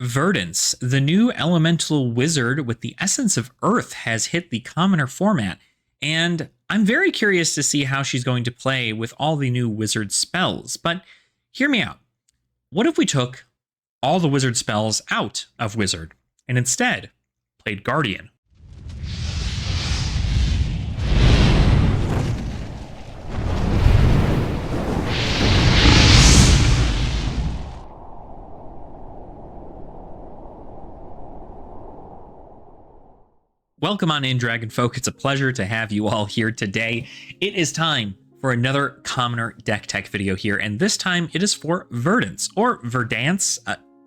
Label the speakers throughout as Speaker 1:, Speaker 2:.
Speaker 1: Verdance, the new elemental wizard with the essence of Earth, has hit the commoner format, and I'm very curious to see how she's going to play with all the new wizard spells. But hear me out. What if we took all the wizard spells out of wizard and instead played guardian? Welcome on in, Dragon Folk. It's a pleasure to have you all here today. It is time for another commoner deck tech video here, and this time it is for Verdance, or Verdance,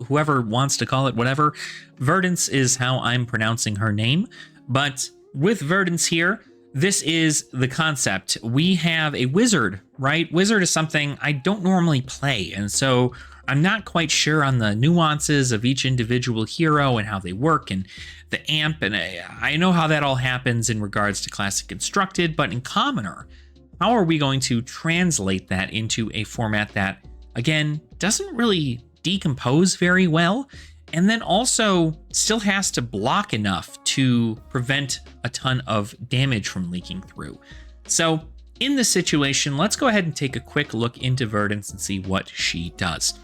Speaker 1: whoever wants to call it whatever. Verdance is how I'm pronouncing her name, but with Verdance here, this is the concept. We have a wizard, right? Wizard is something I don't normally play, and so I'm not quite sure on the nuances of each individual hero and how they work and the amp, and I know how that all happens in regards to Classic Constructed, but in Commoner, how are we going to translate that into a format that, again, doesn't really decompose very well, and then also still has to block enough to prevent a ton of damage from leaking through? So in this situation, let's go ahead and take a quick look into Verdance and see what she does.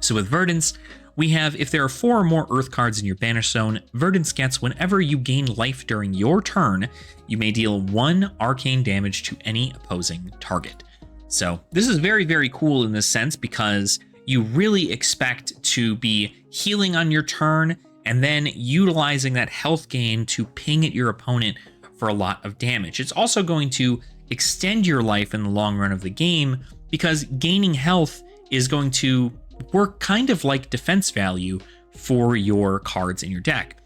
Speaker 1: So with Verdance, we have, if there are 4 or more Earth cards in your Banish Zone, Verdance gets whenever you gain life during your turn, you may deal 1 arcane damage to any opposing target. So this is very, very cool in this sense because you really expect to be healing on your turn and then utilizing that health gain to ping at your opponent for a lot of damage. It's also going to extend your life in the long run of the game because gaining health is going to work kind of like defense value for your cards in your deck.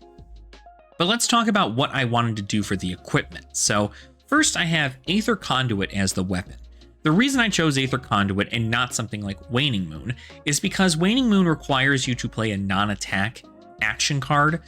Speaker 1: But let's talk about what I wanted to do for the equipment. So first I have Aether Conduit as the weapon. The reason I chose Aether Conduit and not something like Waning Moon is because Waning Moon requires you to play a non-attack action card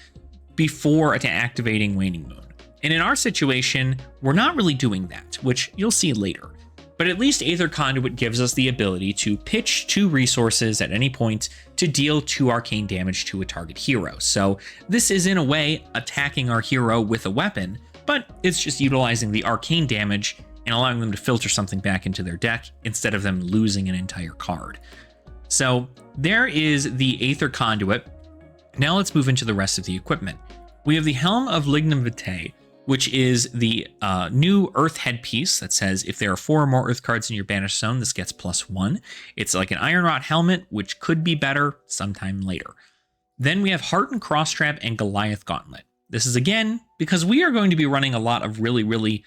Speaker 1: before activating Waning Moon. And in our situation, we're not really doing that, which you'll see later. But at least Aether Conduit gives us the ability to pitch 2 resources at any point to deal 2 arcane damage to a target hero. So this is in a way attacking our hero with a weapon, but it's just utilizing the arcane damage and allowing them to filter something back into their deck instead of them losing an entire card. So there is the Aether Conduit. Now let's move into the rest of the equipment. We have the Helm of Lignum Vitae, which is the new Earth headpiece that says if there are 4 or more Earth cards in your Banish Zone, this gets +1. It's like an Iron Rot helmet, which could be better sometime later. Then we have Heart and Crosstrap and Goliath Gauntlet. This is, again, because we are going to be running a lot of really, really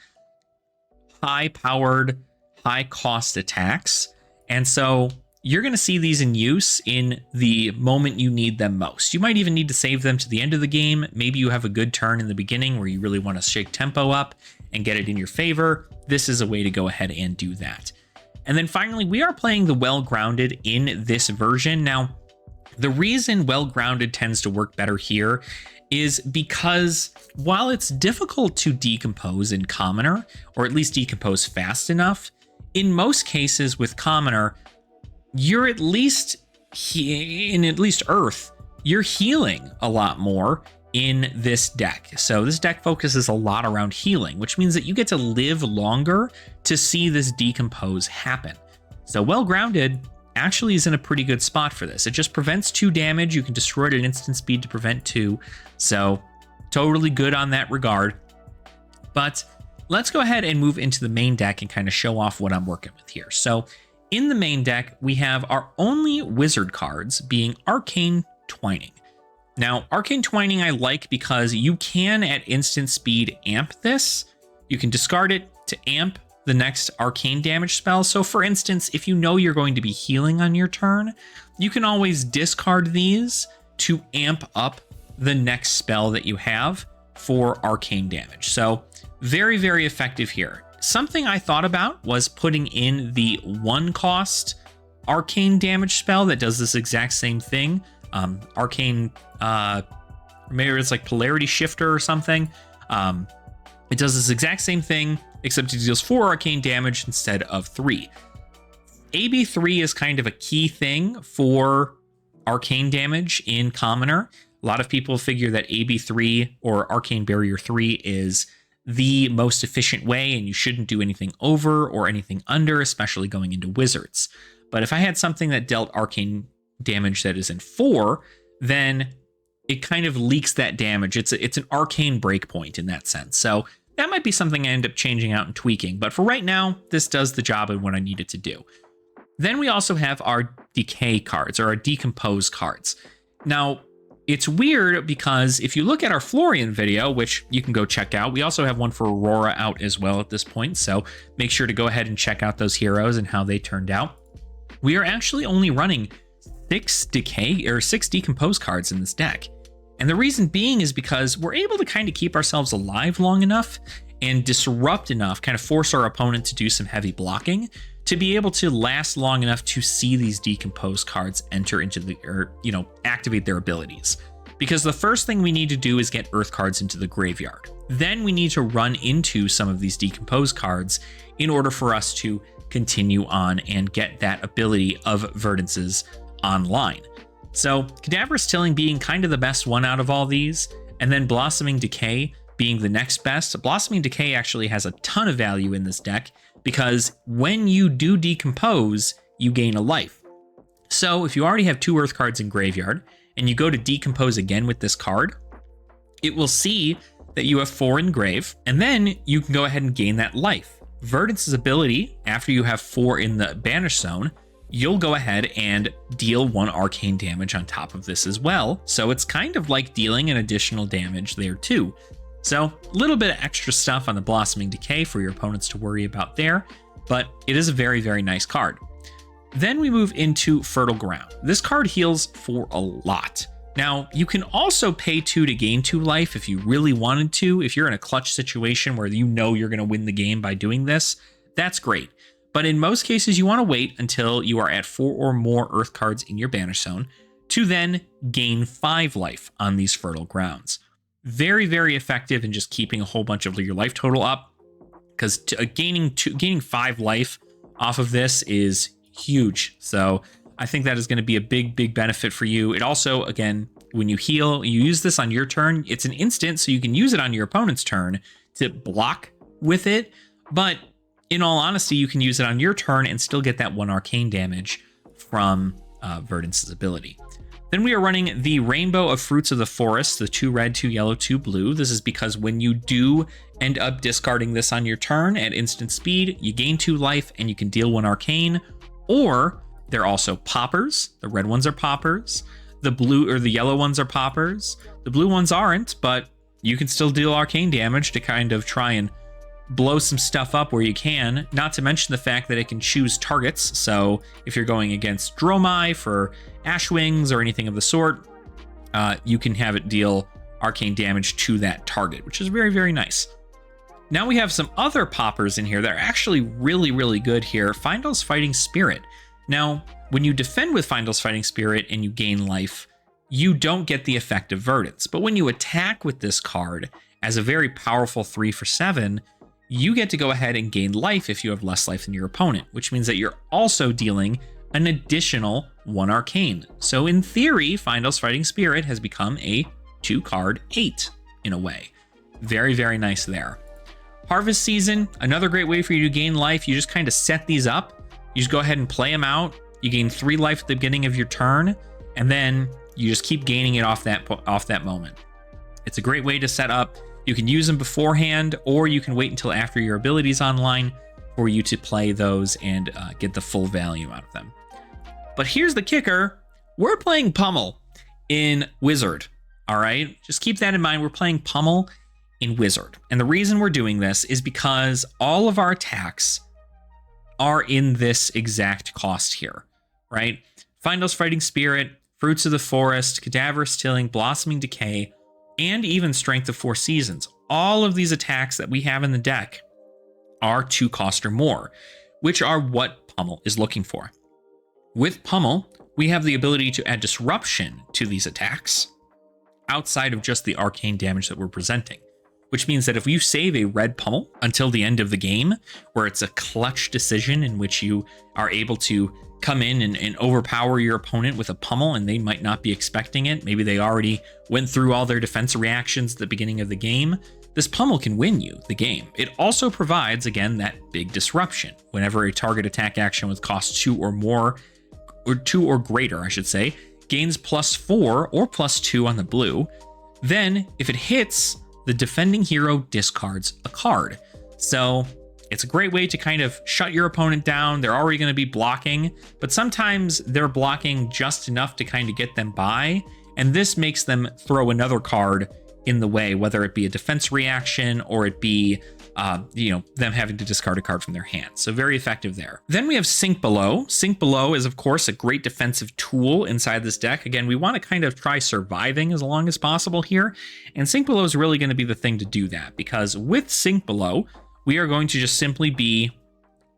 Speaker 1: high-powered, high-cost attacks, and so you're going to see these in use in the moment you need them most. You might even need to save them to the end of the game. Maybe you have a good turn in the beginning where you really want to shake tempo up and get it in your favor. This is a way to go ahead and do that. And then finally, we are playing the Well Grounded in this version. Now, the reason Well Grounded tends to work better here is because while it's difficult to decompose in Commoner, or at least decompose fast enough, in most cases with Commoner, you're at least in Earth, you're healing a lot more in this deck. So this deck focuses a lot around healing, which means that you get to live longer to see this decompose happen. So Well Grounded actually is in a pretty good spot for this. It just prevents 2 damage. You can destroy it at instant speed to prevent 2. So totally good on that regard. But let's go ahead and move into the main deck and kind of show off what I'm working with here. So in the main deck, we have our only wizard cards being Arcane Twining. Now, Arcane Twining I like because you can, at instant speed, amp this. You can discard it to amp the next arcane damage spell. So for instance, if you know you're going to be healing on your turn, you can always discard these to amp up the next spell that you have for arcane damage. So very, very effective here. Something I thought about was putting in the 1-cost arcane damage spell that does this exact same thing. Arcane, maybe it's like Polarity Shifter or something. It does this exact same thing, except it deals 4 arcane damage instead of 3. AB3 is kind of a key thing for arcane damage in Commoner. A lot of people figure that AB3 or Arcane Barrier 3 is the most efficient way, and you shouldn't do anything over or anything under, especially going into Wizards. But if I had something that dealt arcane damage that is in 4, then it kind of leaks that damage. It's an arcane breakpoint in that sense. So that might be something I end up changing out and tweaking. But for right now, this does the job of what I need it to do. Then we also have our decay cards, or our decompose cards. Now, it's weird because if you look at our Florian video, which you can go check out, we also have one for Aurora out as well at this point. So make sure to go ahead and check out those heroes and how they turned out. We are actually only running 6 decompose cards in this deck. And the reason being is because we're able to kind of keep ourselves alive long enough and disrupt enough, kind of force our opponent to do some heavy blocking to be able to last long enough to see these decompose cards enter into the, or, activate their abilities. Because the first thing we need to do is get earth cards into the graveyard. Then we need to run into some of these decompose cards in order for us to continue on and get that ability of Verdance's online. So Cadaverous Tilling being kind of the best one out of all these, and then Blossoming Decay being the next best. Blossoming Decay actually has a ton of value in this deck because when you do decompose, you gain a life. So if you already have 2 earth cards in graveyard and you go to decompose again with this card, it will see that you have 4 in grave, and then you can go ahead and gain that life. Verdance's ability, after you have 4 in the banish zone, you'll go ahead and deal 1 arcane damage on top of this as well. So it's kind of like dealing an additional damage there too. So a little bit of extra stuff on the Blossoming Decay for your opponents to worry about there, but it is a very, very nice card. Then we move into Fertile Ground. This card heals for a lot. Now, you can also pay 2 to gain 2 life if you really wanted to. If you're in a clutch situation where you know you're going to win the game by doing this, that's great. But in most cases, you want to wait until you are at 4 or more earth cards in your banish zone to then gain 5 life on these Fertile Grounds. Very, very effective in just keeping a whole bunch of your life total up, because gaining 5 life off of this is huge. So I think that is going to be a big, big benefit for you. It also, again, when you heal, you use this on your turn. It's an instant, so you can use it on your opponent's turn to block with it. But in all honesty, you can use it on your turn and still get that 1 arcane damage from Verdance's ability. Then we are running the Rainbow of Fruits of the Forest, the 2 red, 2 yellow, 2 blue. This is because when you do end up discarding this on your turn at instant speed, you gain 2 life and you can deal 1 arcane. Or they're also poppers. The red ones are poppers. The blue or the yellow ones are poppers. The blue ones aren't, but you can still deal arcane damage to kind of try and blow some stuff up where you can, not to mention the fact that it can choose targets. So if you're going against Dromai for Ashwings or anything of the sort, you can have it deal arcane damage to that target, which is very, very nice. Now we have some other poppers in here that are actually really, really good here. Findle's Fighting Spirit. Now, when you defend with Findle's Fighting Spirit and you gain life, you don't get the effect of Verdance. But when you attack with this card as a very powerful 3 for 7, you get to go ahead and gain life if you have less life than your opponent, which means that you're also dealing an additional 1 arcane. So in theory, Findle's Fighting Spirit has become a 2-card 8 in a way. Very, very nice there. Harvest Season, another great way for you to gain life. You just kind of set these up. You just go ahead and play them out. You gain 3 life at the beginning of your turn, and then you just keep gaining it off that moment. It's a great way to set up. You can use them beforehand, or you can wait until after your ability's online for you to play those and get the full value out of them. But here's the kicker. We're playing Pummel in Wizard, all right? Just keep that in mind. We're playing Pummel in Wizard. And the reason we're doing this is because all of our attacks are in this exact cost here, right? Findle's Fighting Spirit, Fruits of the Forest, Cadaverous Tilling, Blossoming Decay, and even Strength of 4 Seasons. All of these attacks that we have in the deck are 2 cost or more, which are what Pummel is looking for. With Pummel, we have the ability to add disruption to these attacks outside of just the arcane damage that we're presenting, which means that if you save a red pummel until the end of the game, where it's a clutch decision in which you are able to come in and overpower your opponent with a pummel and they might not be expecting it, maybe they already went through all their defense reactions at the beginning of the game, this pummel can win you the game. It also provides, again, that big disruption. Whenever a target attack action with cost 2 or more, or 2 or greater, I should say, gains +4 or +2 on the blue, then if it hits, the defending hero discards a card. So it's a great way to kind of shut your opponent down. They're already going to be blocking, but sometimes they're blocking just enough to kind of get them by, and this makes them throw another card in the way, whether it be a defense reaction or it be them having to discard a card from their hand. So very effective there. Then we have Sink Below. Sink Below is, of course, a great defensive tool inside this deck. Again, we want to kind of try surviving as long as possible here, and Sink Below is really going to be the thing to do that, because with Sink Below, we are going to just simply be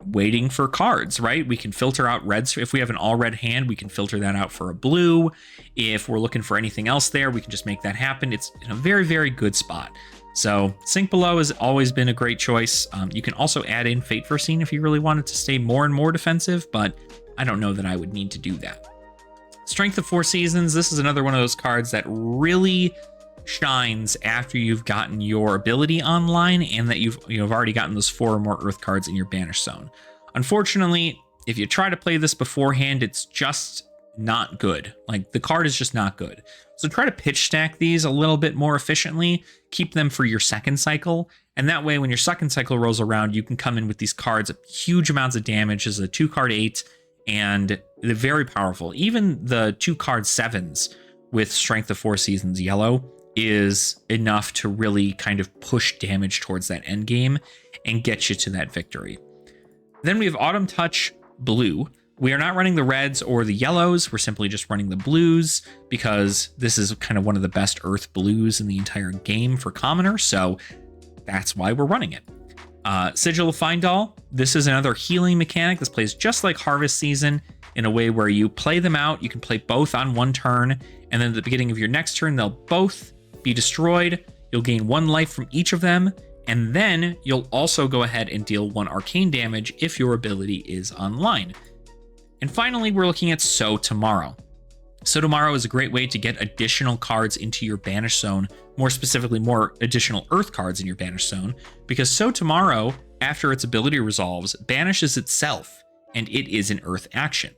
Speaker 1: waiting for cards, right? We can filter out reds. If we have an all red hand, we can filter that out for a blue. If we're looking for anything else there, we can just make that happen. It's in a very, very good spot. So Sink Below has always been a great choice. You can also add in Fate Foreseen if you really wanted to stay more and more defensive, but I don't know that I would need to do that. Strength of 4 Seasons. This is another one of those cards that really shines after you've gotten your ability online and that you've already gotten those 4 or more Earth cards in your Banish Zone. Unfortunately, if you try to play this beforehand, it's just not good. Like, the card is just not good. So try to pitch stack these a little bit more efficiently, keep them for your second cycle, and that way when your second cycle rolls around, you can come in with these cards, huge amounts of damage as a 2-card 8, and they're very powerful. Even the 2-card 7s with Strength of 4 Seasons yellow is enough to really kind of push damage towards that end game and get you to that victory. Then we have Autumn Touch Blue. We are not running the reds or the yellows. We're simply just running the blues because this is kind of one of the best earth blues in the entire game for commoner. So that's why we're running it. Sigil of Findall. This is another healing mechanic. This plays just like Harvest Season in a way where you play them out. You can play both on one turn, and then at the beginning of your next turn, they'll both be destroyed. You'll gain 1 life from each of them, and then you'll also go ahead and deal 1 arcane damage if your ability is online. And finally, we're looking at So Tomorrow. So Tomorrow is a great way to get additional cards into your Banish Zone, more specifically, more additional Earth cards in your Banish Zone, because So Tomorrow, after its ability resolves, banishes itself, and it is an Earth action.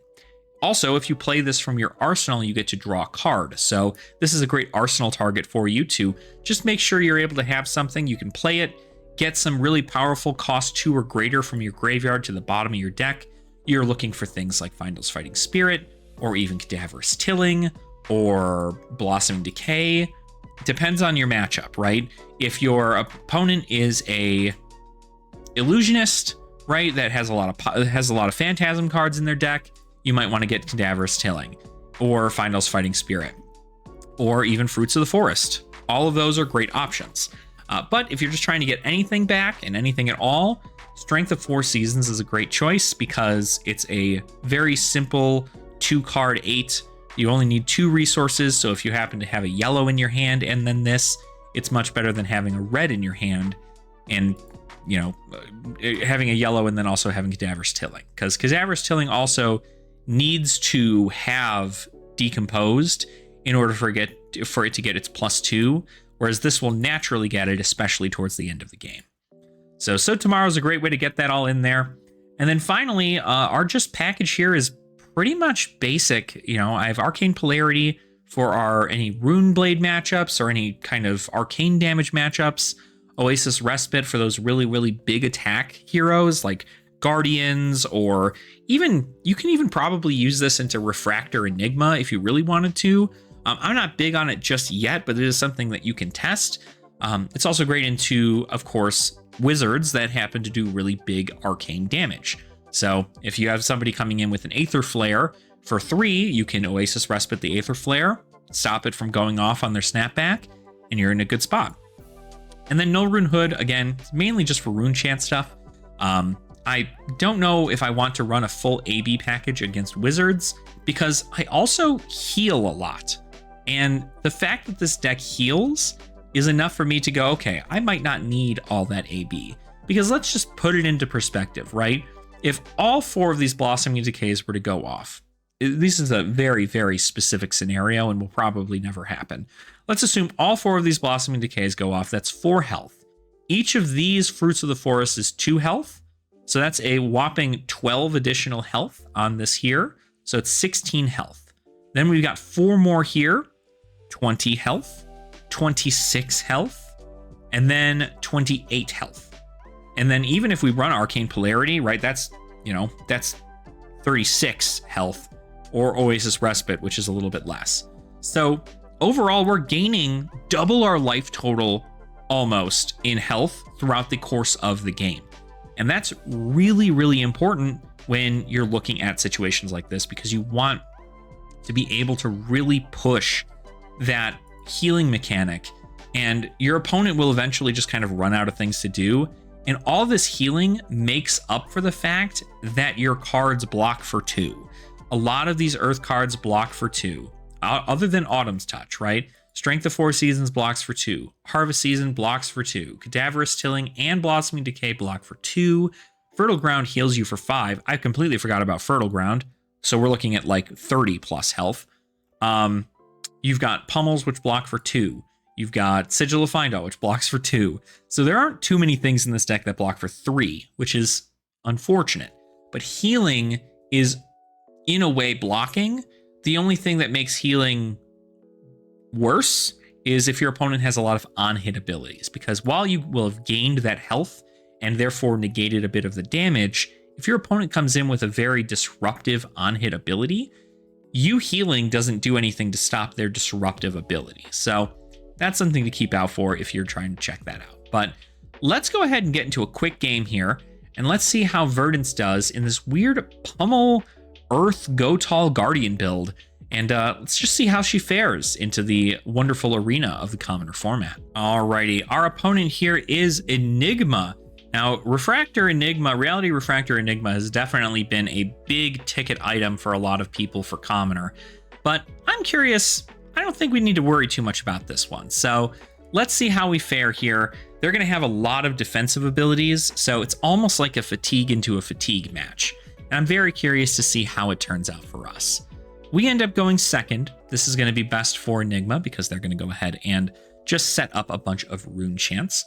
Speaker 1: Also, if you play this from your arsenal, you get to draw a card. So this is a great arsenal target for you to just make sure you're able to have something. You can play it, get some really powerful cost 2 or greater from your graveyard to the bottom of your deck. You're looking for things like Findall's Fighting Spirit, or even Cadaverous Tilling, or Blossoming Decay. Depends on your matchup, right? If your opponent is a illusionist, right, that has a lot of Phantasm cards in their deck, you might want to get Cadaverous Tilling, or Findall's Fighting Spirit, or even Fruits of the Forest. All of those are great options. But if you're just trying to get anything back and anything at all, Strength of 4 Seasons is a great choice because it's a very simple 2-card 8. You only need 2 resources, so if you happen to have a yellow in your hand and then this, it's much better than having a red in your hand and, having a yellow and then also having Cadaverous Tilling. Because Cadaverous Tilling also needs to have Decomposed in order for it to get its +2, whereas this will naturally get it, especially towards the end of the game. So Tomorrow is a great way to get that all in there. And then finally, our just package here is pretty much basic. I have Arcane Polarity for any Rune Blade matchups or any kind of arcane damage matchups. Oasis Respite for those really, really big attack heroes like Guardians, or even you can even probably use this into Refractor Enigma if you really wanted to. I'm not big on it just yet, but it is something that you can test. It's also great into, of course, wizards that happen to do really big arcane damage. So if you have somebody coming in with an Aether Flare for 3, you can Oasis Respite the Aether Flare, stop it from going off on their snapback, and you're in a good spot. And then No Rune Hood, again, mainly just for rune chant stuff. I don't know if I want to run a full AB package against wizards because I also heal a lot. And the fact that this deck heals is enough for me to go, okay, I might not need all that AB. Because let's just put it into perspective, right? If all 4 of these Blossoming Decays were to go off, this is a very, very specific scenario and will probably never happen. Let's assume all 4 of these Blossoming Decays go off. That's 4 health. Each of these Fruits of the Forest is 2 health. So that's a whopping 12 additional health on this here. So it's 16 health. Then we've got 4 more here, 20 health, 26 health, and then 28 health. And then even if we run Arcane Polarity, right, that's 36 health, or Oasis Respite, which is a little bit less. So overall, we're gaining double our life total almost in health throughout the course of the game. And that's really, really important when you're looking at situations like this, because you want to be able to really push that healing mechanic, and your opponent will eventually just kind of run out of things to do. And all this healing makes up for the fact that your cards block for 2. A lot of these Earth cards block for 2, other than Autumn's Touch, right? Strength of 4 Seasons blocks for 2. Harvest Season blocks for 2. Cadaverous Tilling and Blossoming Decay block for 2. Fertile Ground heals you for 5. I completely forgot about Fertile Ground. So we're looking at like 30 plus health. You've got Pummels, which block for 2. You've got Sigil of Findall, which blocks for 2. So there aren't too many things in this deck that block for 3, which is unfortunate. But healing is, in a way, blocking. The only thing that makes healing worse is if your opponent has a lot of on-hit abilities. Because while you will have gained that health and therefore negated a bit of the damage, if your opponent comes in with a very disruptive on-hit ability, you healing doesn't do anything to stop their disruptive ability. So that's something to keep out for if you're trying to check that out. But let's go ahead and get into a quick game here, and let's see how Verdance does in this weird Pummel Earth Go Tall Guardian build. And let's just see how she fares into the wonderful arena of the Commoner format. Alrighty, our opponent here is Enigma. Now, Reality Refractor Enigma has definitely been a big ticket item for a lot of people for Commoner. But I'm curious, I don't think we need to worry too much about this one. So let's see how we fare here. They're going to have a lot of defensive abilities, so it's almost like a fatigue into a fatigue match. And I'm very curious to see how it turns out for us. We end up going second. This is going to be best for Enigma because they're going to go ahead and just set up a bunch of rune chants.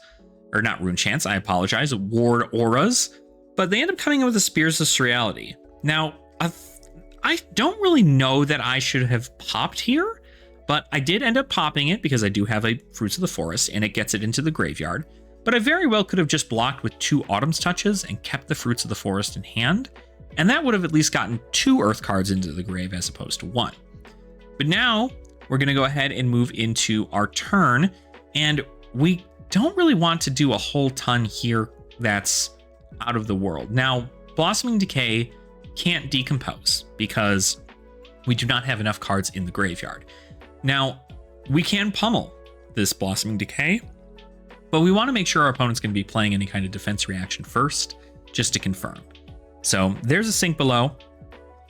Speaker 1: Or not rune chants, I apologize, ward auras. But they end up coming in with the Spears of Surreality. Now, I don't really know that I should have popped here, but I did end up popping it because I do have a Fruits of the Forest and it gets it into the graveyard. But I very well could have just blocked with 2 Autumn's Touches and kept the Fruits of the Forest in hand. And that would have at least gotten 2 Earth cards into the grave as opposed to 1. But now we're going to go ahead and move into our turn. And we don't really want to do a whole ton here that's out of the world. Now, Blossoming Decay can't decompose because we do not have enough cards in the graveyard. Now, we can pummel this Blossoming Decay, but we want to make sure our opponent's going to be playing any kind of defense reaction first, just to confirm. So there's a sink below.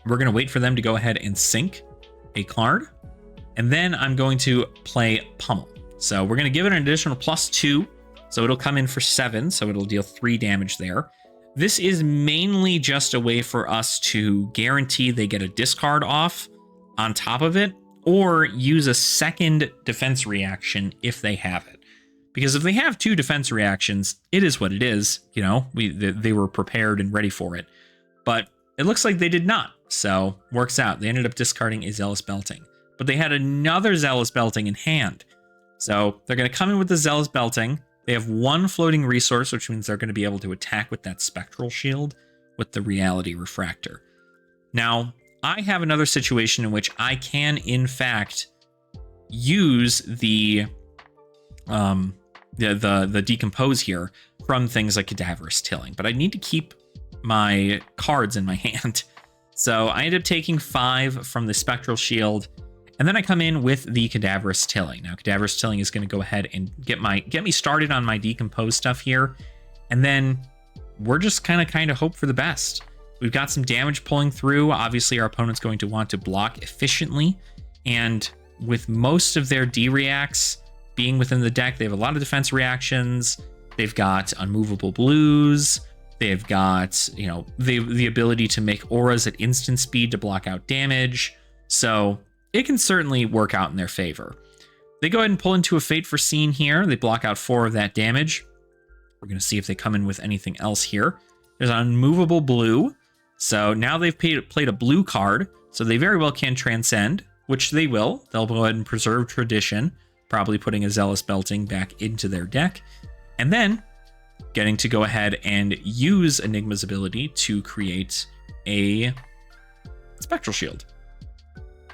Speaker 1: We're going to wait for them to go ahead and sink a card, and then I'm going to play pummel. So we're going to give it an additional +2, so it'll come in for 7, so it'll deal 3 damage there. This is mainly just a way for us to guarantee they get a discard off on top of it, or use a second defense reaction if they have it. Because if they have 2 defense reactions, it is what it is. You know, they were prepared and ready for it. But it looks like they did not, so works out. They ended up discarding a Zealous Belting, but they had another Zealous Belting in hand. So they're going to come in with the Zealous Belting. They have 1 floating resource, which means they're going to be able to attack with that Spectral Shield with the Reality Refractor. Now, I have another situation in which I can, in fact, use the decompose here from things like Cadaverous Tilling, but I need to keep my cards in my hand. So I end up taking 5 from the Spectral Shield, and then I come in with the Cadaverous Tilling. Now, Cadaverous Tilling is going to go ahead and get me started on my decompose stuff here, and then we're just kind of hope for the best. We've got some damage pulling through. Obviously, our opponent's going to want to block efficiently, and with most of their D-reacts being within the deck. They have a lot of defense reactions. They've got unmovable blues. They've got, you know, the ability to make auras at instant speed to block out damage. So it can certainly work out in their favor. They go ahead and pull into a Fate Foreseen here. They block out 4 of that damage. We're going to see if they come in with anything else here. There's an unmovable blue. So now they've played a blue card. So they very well can transcend, which they will. They'll go ahead and preserve tradition, probably putting a Zealous Belting back into their deck. And then getting to go ahead and use Enigma's ability to create a Spectral Shield.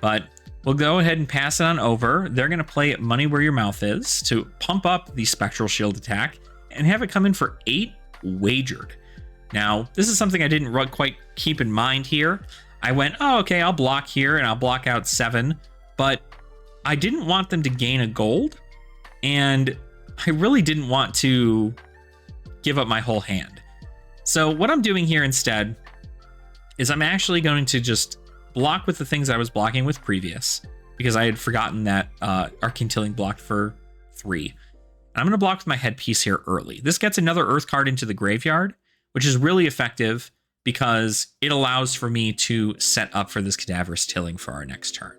Speaker 1: But we'll go ahead and pass it on over. They're going to play Money Where Your Mouth Is to pump up the Spectral Shield attack and have it come in for 8 wagered. Now, this is something I didn't quite keep in mind here. I went, oh, okay, I'll block here and I'll block out 7, but I didn't want them to gain a gold, and I really didn't want to give up my whole hand. So what I'm doing here instead is I'm actually going to just block with the things I was blocking with previous, because I had forgotten that Arcane Tilling blocked for 3. I'm going to block with my Headpiece here early. This gets another Earth card into the graveyard, which is really effective because it allows for me to set up for this Cadaverous Tilling for our next turn.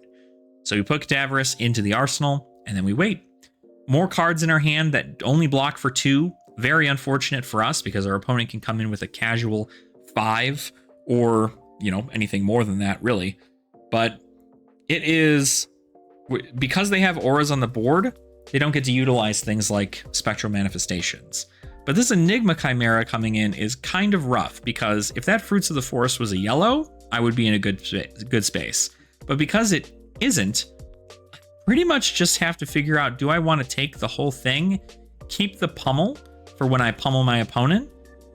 Speaker 1: So we put Cadaverous into the arsenal, and then we wait. More cards in our hand that only block for 2. Very unfortunate for us, because our opponent can come in with a casual 5 or, you know, anything more than that, really. But it is, because they have auras on the board, they don't get to utilize things like Spectral Manifestations. But this Enigma Chimera coming in is kind of rough, because if that Fruits of the Forest was a yellow, I would be in a good space. But because it isn't, I pretty much just have to figure out, do I want to take the whole thing, keep the pummel for when I pummel my opponent,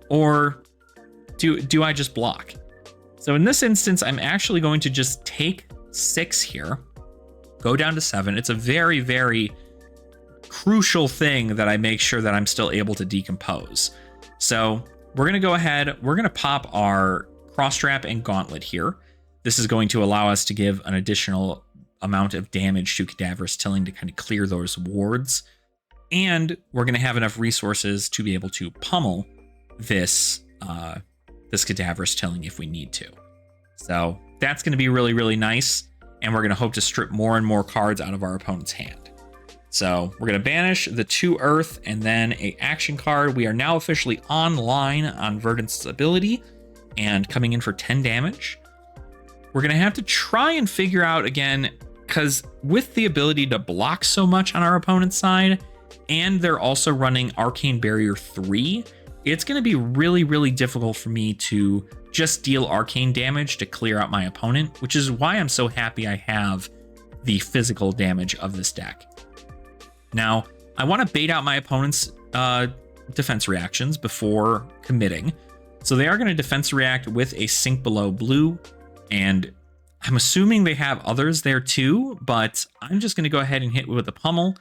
Speaker 1: or do I just block? So in this instance, I'm actually going to just take 6 here, go down to 7. It's a very, very crucial thing that I make sure that I'm still able to decompose. So we're going to go ahead, we're going to pop our Cross-Trap and Gauntlet here. This is going to allow us to give an additional amount of damage to Cadaverous Tilling to kind of clear those wards. And we're going to have enough resources to be able to pummel this Cadaverous Tilling if we need to. So that's going to be really, really nice. And we're going to hope to strip more and more cards out of our opponent's hand. So we're going to banish the 2 Earth and then a action card. We are now officially online on Verdance's ability and coming in for 10 damage. We're going to have to try and figure out again, because with the ability to block so much on our opponent's side, and they're also running Arcane Barrier 3, it's going to be really, really difficult for me to just deal arcane damage to clear out my opponent, which is why I'm so happy I have the physical damage of this deck. Now, I want to bait out my opponent's defense reactions before committing. So they are going to defense react with a Sink Below blue, and I'm assuming they have others there too, but I'm just going to go ahead and hit with a pummel.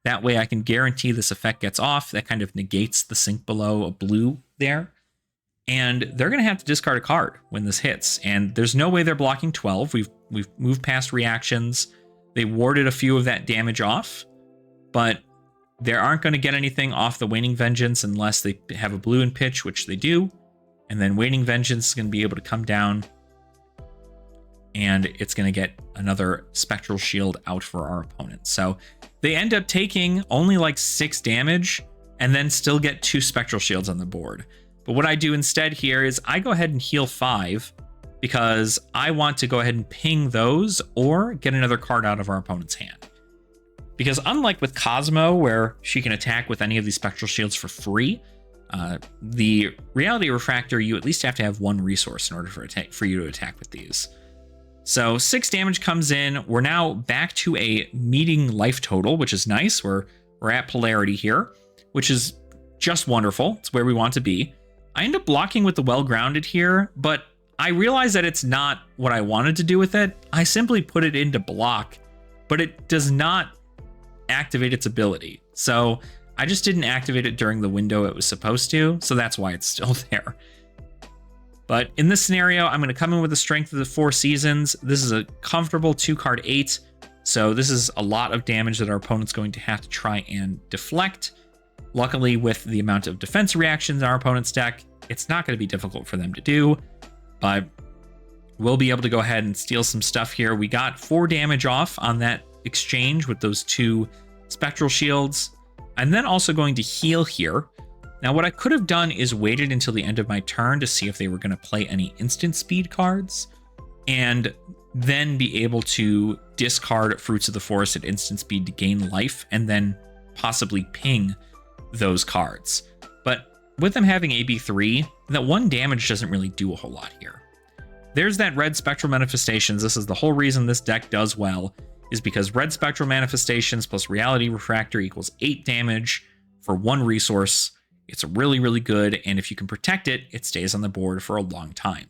Speaker 1: That way I can guarantee this effect gets off. That kind of negates the Sink Below a blue there. And they're going to have to discard a card when this hits. And there's no way they're blocking 12. We've moved past reactions. They warded a few of that damage off, but they aren't going to get anything off the Waning Vengeance unless they have a blue in pitch, which they do. And then Waning Vengeance is going to be able to come down, and it's going to get another Spectral Shield out for our opponent. So they end up taking only like 6 damage and then still get 2 Spectral Shields on the board. But what I do instead here is I go ahead and heal 5 because I want to go ahead and ping those or get another card out of our opponent's hand. Because unlike with Cosmo, where she can attack with any of these Spectral Shields for free, the Reality Refractor, you at least have to have 1 resource in order for you to attack with these. So 6 damage comes in. We're now back to a meeting life total, which is nice. We're at polarity here, which is just wonderful. It's where we want to be. I end up blocking with the Well-Grounded here, but I realize that it's not what I wanted to do with it. I simply put it into block, but it does not activate its ability. So I just didn't activate it during the window it was supposed to, so that's why it's still there. But in this scenario, I'm going to come in with the Strength of the 4 Seasons. This is a comfortable 2-card 8. So this is a lot of damage that our opponent's going to have to try and deflect. Luckily, with the amount of defense reactions in our opponent's deck, it's not going to be difficult for them to do, but we'll be able to go ahead and steal some stuff here. We got 4 damage off on that exchange with those 2 spectral shields. I'm then also going to heal here. Now, what I could have done is waited until the end of my turn to see if they were going to play any instant speed cards, and then be able to discard Fruits of the Forest at instant speed to gain life, and then possibly ping those cards. But with them having AB3, that 1 damage doesn't really do a whole lot here. There's that red spectral manifestations. This is the whole reason this deck does well, is because red spectral manifestations plus reality refractor equals 8 damage for 1 resource. It's really, really good, and if you can protect it, it stays on the board for a long time.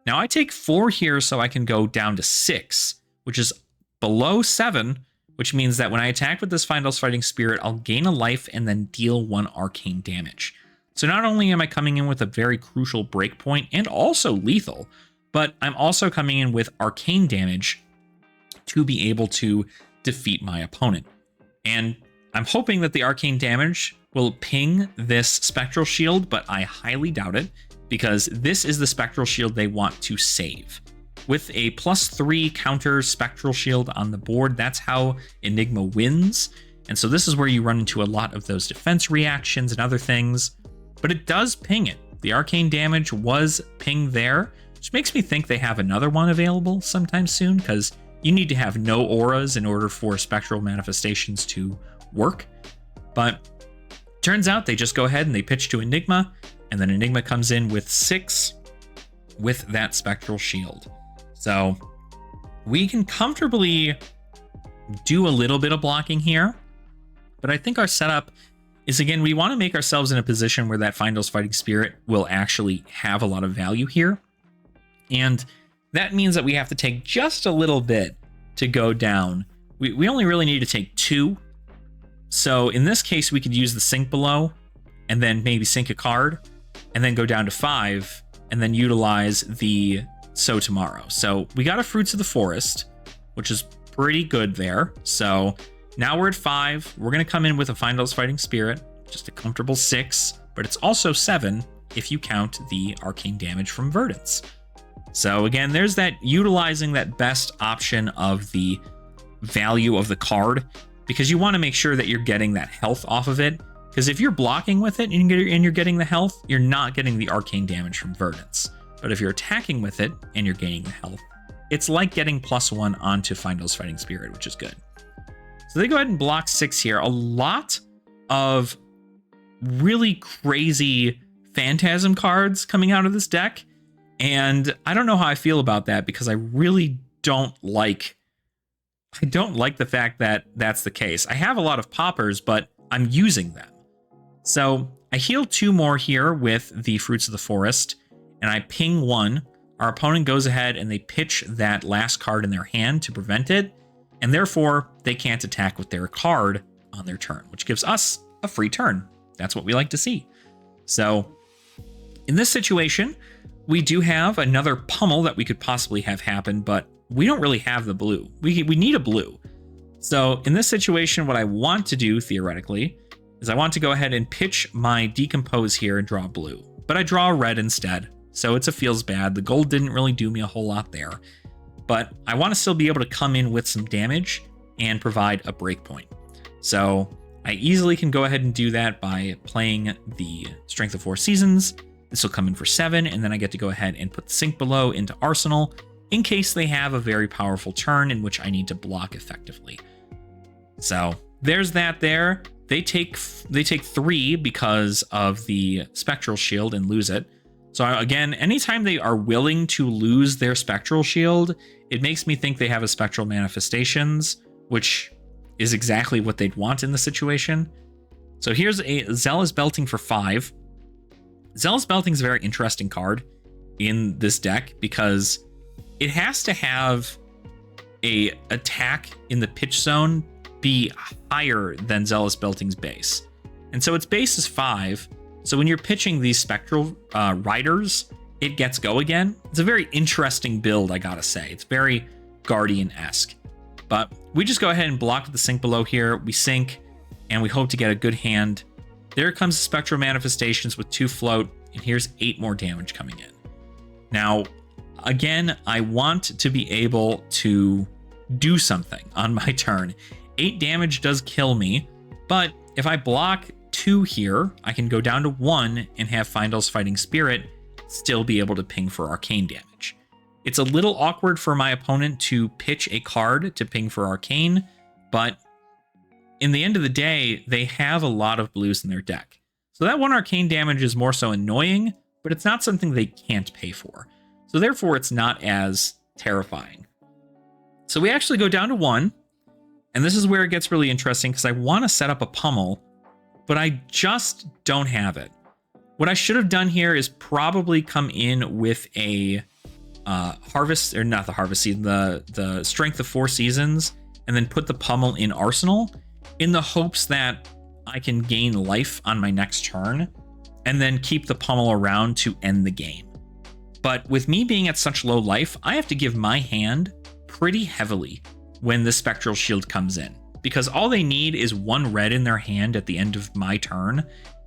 Speaker 1: Now I take 4 here so I can go down to 6, which is below 7, which means that when I attack with this Finals Fighting Spirit, I'll gain a life and then deal 1 arcane damage. So not only am I coming in with a very crucial breakpoint and also lethal, but I'm also coming in with arcane damage to be able to defeat my opponent. And I'm hoping that the arcane damage will ping this spectral shield, but I highly doubt it, because this is the spectral shield they want to save. With a +3 counter spectral shield on the board, that's how Enigma wins. And so this is where you run into a lot of those defense reactions and other things, but it does ping it. The arcane damage was pinged there, which makes me think they have another one available sometime soon, because you need to have no auras in order for spectral manifestations to work. But turns out they just go ahead and they pitch to Enigma, and then Enigma comes in with 6 with that spectral shield. So we can comfortably do a little bit of blocking here, but I think our setup is, again, we want to make ourselves in a position where that Finals Fighting Spirit will actually have a lot of value here. And that means that we have to take just a little bit to go down. We only really need to take 2. So in this case, we could use the sink below and then maybe sink a card and then go down to 5 and then utilize the So Tomorrow. So we got a Fruits of the Forest, which is pretty good there. So now we're at 5. We're going to come in with a Finals Fighting Spirit, just a comfortable 6, but it's also 7 if you count the arcane damage from Verdance. So again, there's that utilizing that best option of the value of the card, because you want to make sure that you're getting that health off of it. Because if you're blocking with it and you're getting the health, you're not getting the arcane damage from Verdance. But if you're attacking with it and you're gaining the health, it's like getting +1 onto Finals Fighting Spirit, which is good. So they go ahead and block 6 here. A lot of really crazy Phantasm cards coming out of this deck. And I don't know how I feel about that, because I really don't like the fact that that's the case. I have a lot of poppers, but I'm using them. So I heal 2 more here with the Fruits of the Forest, and I ping 1. Our opponent goes ahead and they pitch that last card in their hand to prevent it, and therefore they can't attack with their card on their turn, which gives us a free turn. That's what we like to see. So in this situation, we do have another pummel that we could possibly have happen, but we don't really have the blue. We need a blue. So in this situation, what I want to do, theoretically, is I want to go ahead and pitch my Decompose here and draw blue. But I draw a red instead, so it's a feels bad. The gold didn't really do me a whole lot there. But I want to still be able to come in with some damage and provide a breakpoint. So I easily can go ahead and do that by playing the Strength of 4 Seasons. This will come in for 7, and then I get to go ahead and put the Sink Below into Arsenal in case they have a very powerful turn in which I need to block effectively. So there's that there. They take 3 because of the Spectral Shield and lose it. So again, anytime they are willing to lose their Spectral Shield, it makes me think they have a Spectral Manifestations, which is exactly what they'd want in the situation. So here's a Zealous Belting for 5. Zealous Belting is a very interesting card in this deck because it has to have a attack in the pitch zone be higher than Zealous Belting's base. And so its base is 5. So when you're pitching these Spectral Riders, it gets go again. It's a very interesting build, I gotta say. It's very Guardian-esque. But we just go ahead and block with the Sink Below here. We sink, and we hope to get a good hand. There comes the Spectral Manifestations with 2 float, and here's 8 more damage coming in. Now, again, I want to be able to do something on my turn. 8 damage does kill me, but if I block 2 here, I can go down to 1 and have Fyendal's Fighting Spirit still be able to ping for arcane damage. It's a little awkward for my opponent to pitch a card to ping for arcane, but in the end of the day, they have a lot of blues in their deck. So that 1 arcane damage is more so annoying, but it's not something they can't pay for. So therefore, it's not as terrifying. So we actually go down to 1, and this is where it gets really interesting because I want to set up a pummel, but I just don't have it. What I should have done here is probably come in with a harvest, or not the harvest season, the strength of 4 seasons, and then put the pummel in arsenal in the hopes that I can gain life on my next turn and then keep the pummel around to end the game. But with me being at such low life, I have to give my hand pretty heavily when the Spectral Shield comes in, because all they need is 1 red in their hand at the end of my turn,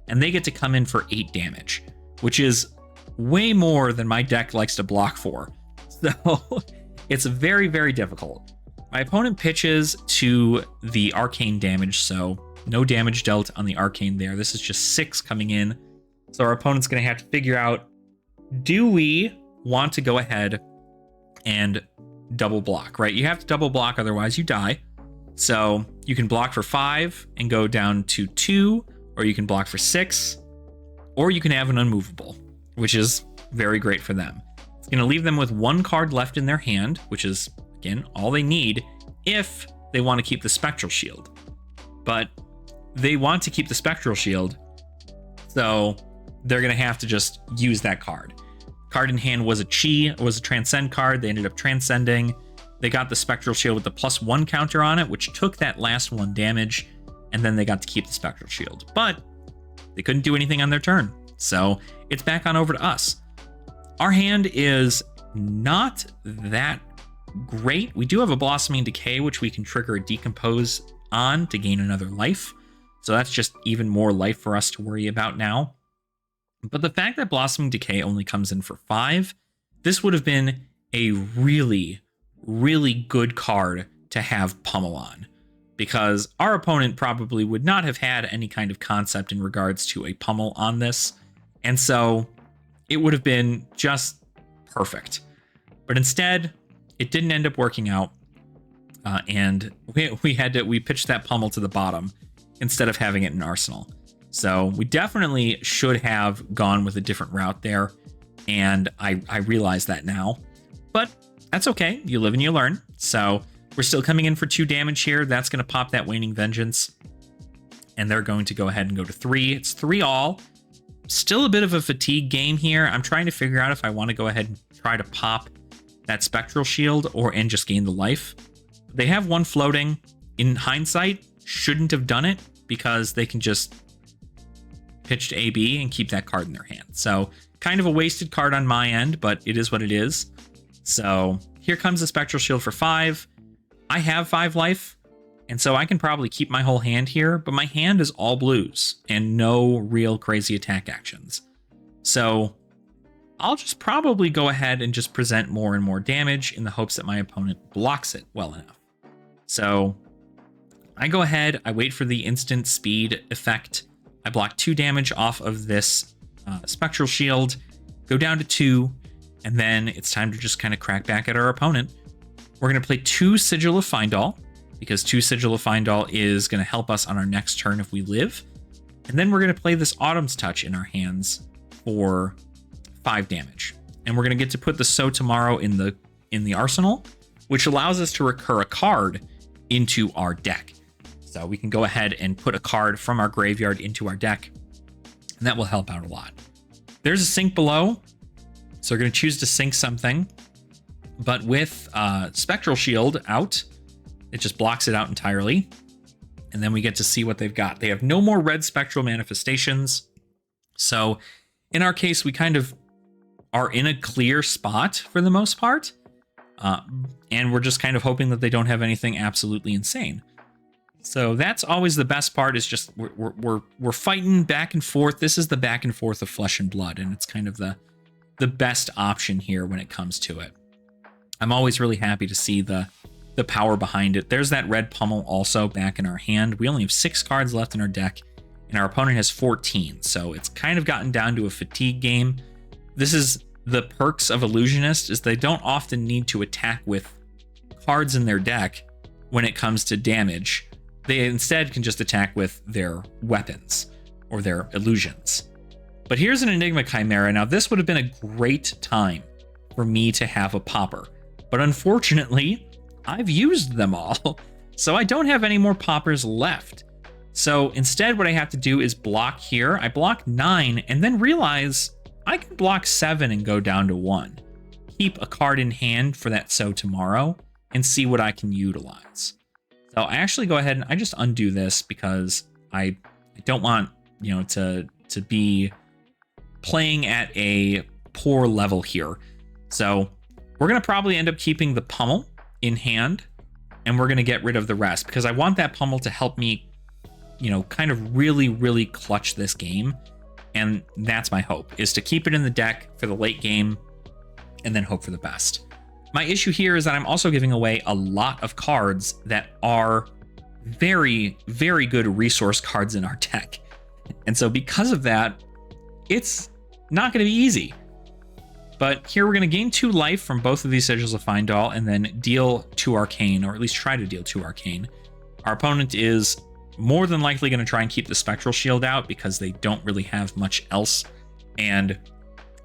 Speaker 1: and they get to come in for 8 damage, which is way more than my deck likes to block for. So it's very, very difficult. My opponent pitches to the arcane damage, so no damage dealt on the arcane there. This is just 6 coming in. So our opponent's going to have to figure out, do we want to go ahead and double block, right? You have to double block, otherwise you die. So you can block for 5 and go down to 2, or you can block for 6, or you can have an unmovable, which is very great for them. It's going to leave them with 1 card left in their hand, which is, again, all they need if they want to keep the Spectral Shield. But they want to keep the Spectral Shield, so they're going to have to just use that card. Card in hand was a Chi, it was a Transcend card. They ended up transcending. They got the Spectral Shield with the +1 counter on it, which took that last 1 damage, and then they got to keep the Spectral Shield. But they couldn't do anything on their turn, so it's back on over to us. Our hand is not that great. We do have a Blossoming Decay, which we can trigger a Decompose on to gain another life. So that's just even more life for us to worry about now. But the fact that Blossoming Decay only comes in for 5, this would have been a really, really good card to have pummel on, because our opponent probably would not have had any kind of concept in regards to a pummel on this. And so it would have been just perfect. But instead, it didn't end up working out. And we pitched that pummel to the bottom instead of having it in arsenal. So we definitely should have gone with a different route there. And I realize that now. But that's okay. You live and you learn. So we're still coming in for 2 damage here. That's going to pop that Waning Vengeance. And they're going to go ahead and go to 3. It's 3 all. Still a bit of a fatigue game here. I'm trying to figure out if I want to go ahead and try to pop that Spectral Shield and just gain the life. They have 1 floating. In hindsight, shouldn't have done it because they can just pitch to AB and keep that card in their hand. So kind of a wasted card on my end, but it is what it is. So here comes the Spectral Shield for 5. I have 5 life, and so I can probably keep my whole hand here, but my hand is all blues and no real crazy attack actions. So I'll just probably go ahead and just present more and more damage in the hopes that my opponent blocks it well enough. So I go ahead, I wait for the instant speed effect. I block 2 damage off of this Spectral Shield, go down to 2, and then it's time to just kind of crack back at our opponent. We're going to play 2 Sigil of Fyendal, because 2 Sigil of Fyendal is going to help us on our next turn if we live. And then we're going to play this Autumn's Touch in our hands for 5 damage. And we're going to get to put the So Tomorrow in the arsenal, which allows us to recur a card into our deck. So we can go ahead and put a card from our graveyard into our deck, and that will help out a lot. There's a Sink Below, so we're going to choose to sink something. But with Spectral Shield out, it just blocks it out entirely. And then we get to see what they've got. They have no more red Spectral Manifestations. So in our case, we kind of are in a clear spot for the most part. And we're just kind of hoping that they don't have anything absolutely insane. So that's always the best part, is just we're fighting back and forth. This is the back and forth of Flesh and Blood, and it's kind of the best option here when it comes to it. I'm always really happy to see the power behind it. There's that red pummel also back in our hand. We only have 6 cards left in our deck, and our opponent has 14. So it's kind of gotten down to a fatigue game. This is the perks of Illusionist, is they don't often need to attack with cards in their deck when it comes to damage. They instead can just attack with their weapons or their illusions. But here's an Enigma Chimera. Now, this would have been a great time for me to have a popper, but unfortunately, I've used them all, so I don't have any more poppers left. So instead, what I have to do is block here. I block 9 and then realize I can block 7 and go down to 1. Keep a card in hand for that So Tomorrow and see what I can utilize. So I actually go ahead and I just undo this because I don't want, to be playing at a poor level here. So we're going to probably end up keeping the pummel in hand, and we're going to get rid of the rest because I want that pummel to help me, kind of really, really clutch this game. And that's my hope, is to keep it in the deck for the late game and then hope for the best. My issue here is that I'm also giving away a lot of cards that are very, very good resource cards in our deck. And so because of that, it's not going to be easy. But here we're going to gain 2 life from both of these Sigils of Findal and then deal 2 arcane, or at least try to deal 2 arcane. Our opponent is more than likely going to try and keep the Spectral Shield out because they don't really have much else. And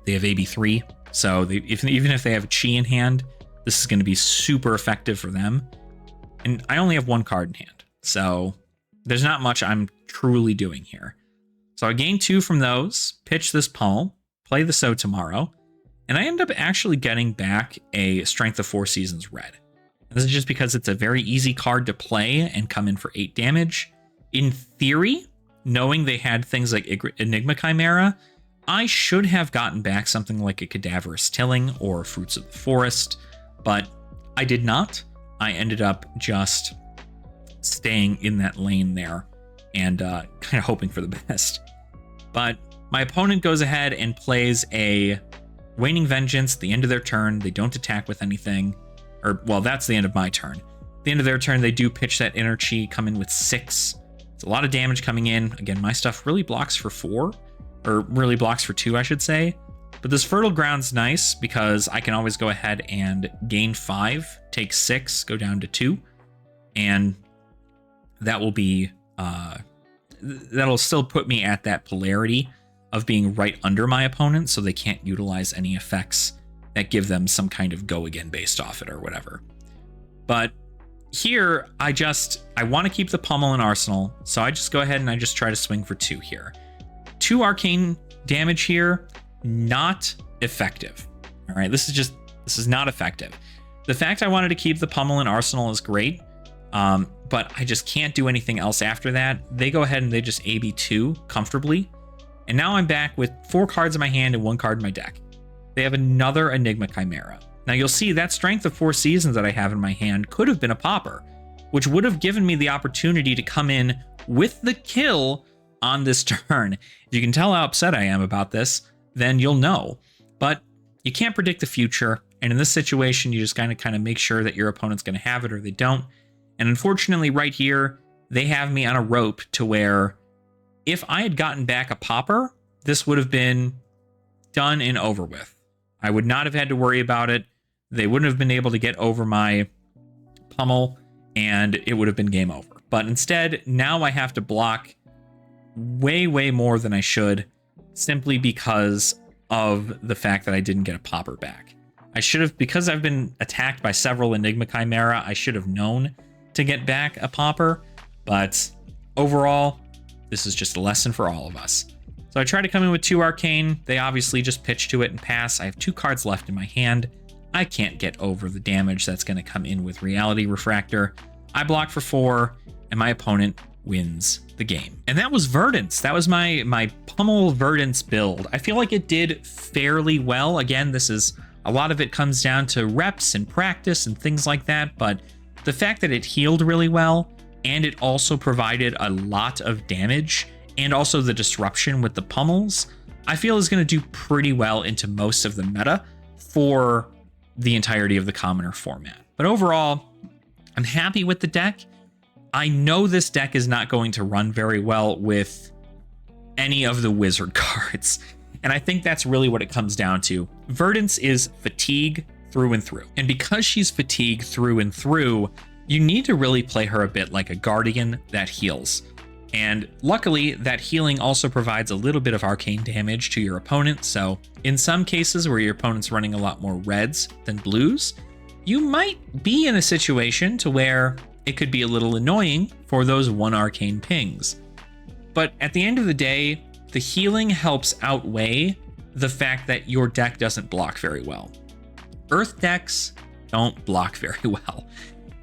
Speaker 1: they have AB3. So even if they have a Chi in hand, this is going to be super effective for them. And I only have 1 card in hand, so there's not much I'm truly doing here. So I gain 2 from those, pitch this pummel, play the So Tomorrow, and I end up actually getting back a Strength of 4 Seasons red. And this is just because it's a very easy card to play and come in for 8 damage. In theory, knowing they had things like Enigma Chimera, I should have gotten back something like a Cadaverous Tilling or Fruits of the Forest, but I did not. I ended up just staying in that lane there and kind of hoping for the best. But my opponent goes ahead and plays a Waning Vengeance at the end of their turn. They don't attack with anything. Or, well, that's the end of my turn. At the end of their turn, they do pitch that Inner Chi, come in with 6. It's a lot of damage coming in. Again, my stuff really blocks for 4. Or really blocks for 2, I should say. But this Fertile Ground's nice because I can always go ahead and gain 5, take 6, go down to 2. And that will be... that'll still put me at that polarity of being right under my opponent, so they can't utilize any effects that give them some kind of go again based off it or whatever. But here, I want to keep the pummel in arsenal, so I just go ahead and I just try to swing for 2 here. 2 arcane damage here, not effective. All right, this is not effective. The fact I wanted to keep the pummel in arsenal is great, but I just can't do anything else after that. They go ahead and they just AB2 comfortably. And now I'm back with 4 cards in my hand and 1 card in my deck. They have another Enigma Chimera. Now you'll see that Strength of 4 Seasons that I have in my hand could have been a popper, which would have given me the opportunity to come in with the kill on this turn. If you can tell how upset I am about this, then you'll know. But you can't predict the future, and in this situation, you just kind of make sure that your opponent's going to have it or they don't. And unfortunately, right here, they have me on a rope to where if I had gotten back a popper, this would have been done and over with. I would not have had to worry about it. They wouldn't have been able to get over my pummel, and it would have been game over. But instead, now I have to block way, way more than I should, simply because of the fact that I didn't get a popper back. I should have, because I've been attacked by several Enigma Chimera, I should have known to get back a popper, but overall, this is just a lesson for all of us. So I try to come in with 2 arcane. They obviously just pitch to it and pass. I have 2 cards left in my hand. I can't get over the damage that's going to come in with Reality Refractor. I block for 4, and my opponent wins the game. And that was Verdance. That was my pummel Verdance build. I feel like it did fairly well. Again, this is A lot of it comes down to reps and practice and things like that, but the fact that it healed really well, and it also provided a lot of damage, and also the disruption with the pummels, I feel is going to do pretty well into most of the meta for the entirety of the commoner format. But overall, I'm happy with the deck. I know this deck is not going to run very well with any of the wizard cards, and I think that's really what it comes down to. Verdance is fatigue through and through, and because she's fatigue through and through, you need to really play her a bit like a guardian that heals. And luckily, that healing also provides a little bit of arcane damage to your opponent, so in some cases where your opponent's running a lot more reds than blues, you might be in a situation to where it could be a little annoying for those 1 arcane pings. But at the end of the day, the healing helps outweigh the fact that your deck doesn't block very well. Earth decks don't block very well,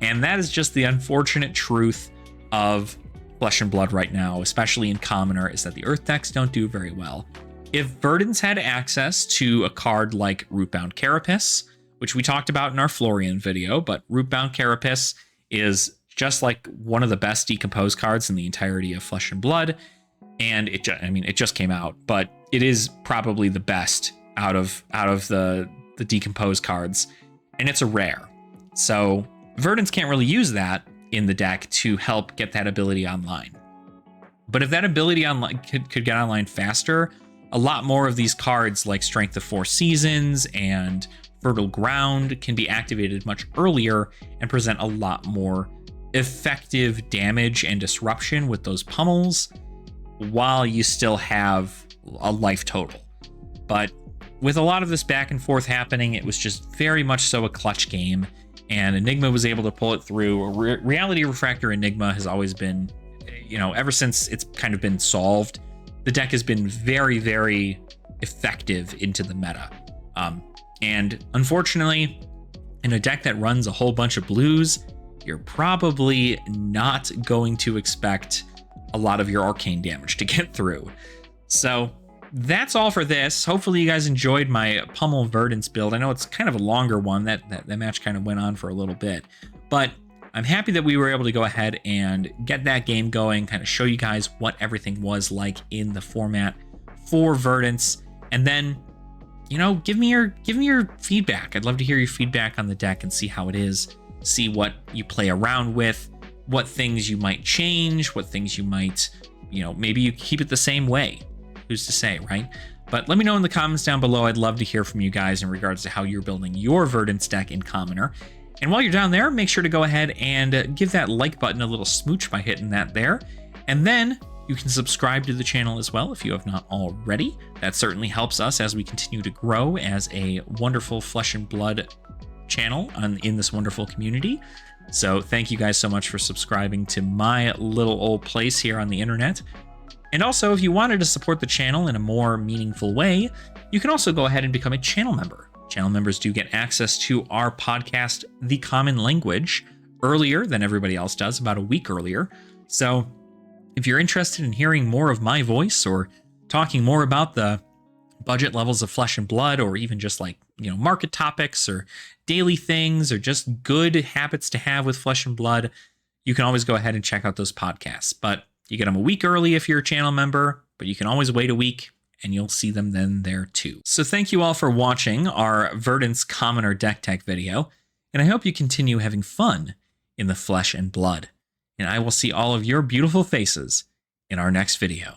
Speaker 1: and that is just the unfortunate truth of Flesh and Blood right now, especially in Commoner, is that the Earth decks don't do very well. If Verdance had access to a card like Rootbound Carapace, which we talked about in our Florian video, but Rootbound Carapace is just like one of the best decomposed cards in the entirety of Flesh and Blood, and it just came out, but it is probably the best out of the decomposed cards, and it's a rare. So Verdance can't really use that in the deck to help get that ability online. But if that ability online could get online faster, a lot more of these cards like Strength of 4 Seasons and Fertile Ground can be activated much earlier and present a lot more effective damage and disruption with those pummels while you still have a life total. But with a lot of this back and forth happening, it was just very much so a clutch game, and Enigma was able to pull it through. Reality Refractor Enigma has always been, ever since it's kind of been solved, the deck has been very, very effective into the meta. And unfortunately, in a deck that runs a whole bunch of blues, you're probably not going to expect a lot of your arcane damage to get through. So that's all for this. Hopefully you guys enjoyed my Pummel Verdance build. I know it's kind of a longer one. That match kind of went on for a little bit, but I'm happy that we were able to go ahead and get that game going, kind of show you guys what everything was like in the format for Verdance, and then give me your feedback. I'd love to hear your feedback on the deck and see how it is, see what you play around with, what things you might change, what things you might, maybe you keep it the same way. Who's to say, right? But let me know in the comments down below. I'd love to hear from you guys in regards to how you're building your Verdance deck in Commoner. And while you're down there, make sure to go ahead and give that like button a little smooch by hitting that there. And then you can subscribe to the channel as well if you have not already. That certainly helps us as we continue to grow as a wonderful Flesh and Blood channel in this wonderful community. So thank you guys so much for subscribing to my little old place here on the internet. And also, if you wanted to support the channel in a more meaningful way, you can also go ahead and become a channel member. Channel members do get access to our podcast, The Common Language, earlier than everybody else does, about a week earlier. So if you're interested in hearing more of my voice or talking more about the budget levels of Flesh and Blood, or even just like, market topics or daily things or just good habits to have with Flesh and Blood, you can always go ahead and check out those podcasts. But you get them a week early if you're a channel member, but you can always wait a week and you'll see them then there too. So thank you all for watching our Verdance Commoner deck tech video, and I hope you continue having fun in the Flesh and Blood. And I will see all of your beautiful faces in our next video.